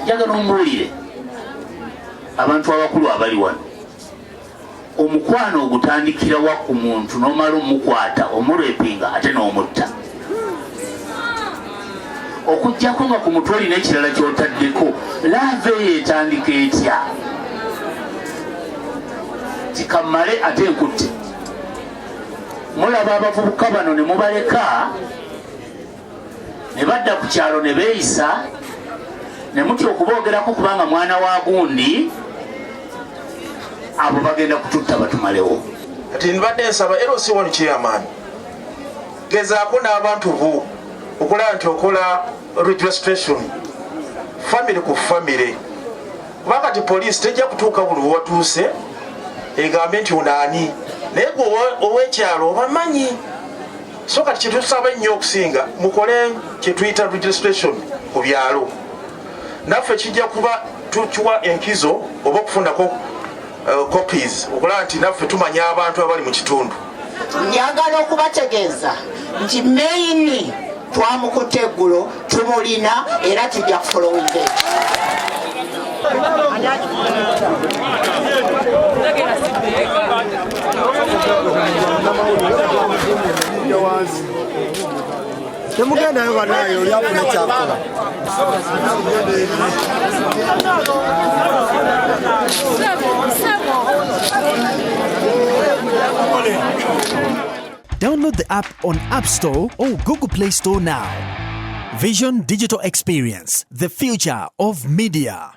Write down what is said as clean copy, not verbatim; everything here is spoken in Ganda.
njagala ombuulire abantu abakulu abali wano, omukwano ogutandikira wa ku muntu n'omala omukwata omurepinga ate n'omutta, okujjako nga ku mutwe olina ekirala kyotaddeko, laava eyo etandika etya? Kikammale ate nkutte. Mulaba abavubuka bano ne mubaleka ne badda ku kyalo ne beeyisa, ne mutya okuboogerako kubanga mwana wa gundi, abo bagenda kututta batumalewo. Kati nibadde nsaba era osiwa lukyeyamaani, gezaako n'abantu bo okulaba nti okola registration famire ku famire, kubanga kati poliisi tejja kutuuka buli watuuse egambe nti onaani, naye gwe ow'ekyalo obamanyi. So kati kyetusaba ennyo okusinga mukole kyetuyita registration ku byalo, naffe kijja kuba tukiwa enkizo oba okufundako copies okulaba nti naffe tumanya abantu abali mu kitundu. Njagala okubategeeza nti meyini twamukutte eggulo, tumulina era tujja kufolowinga. Temugenda banayo olyafuna kyakola. Download the app on App Store or Google Play Store now. Vision Digital Experience, the future of media.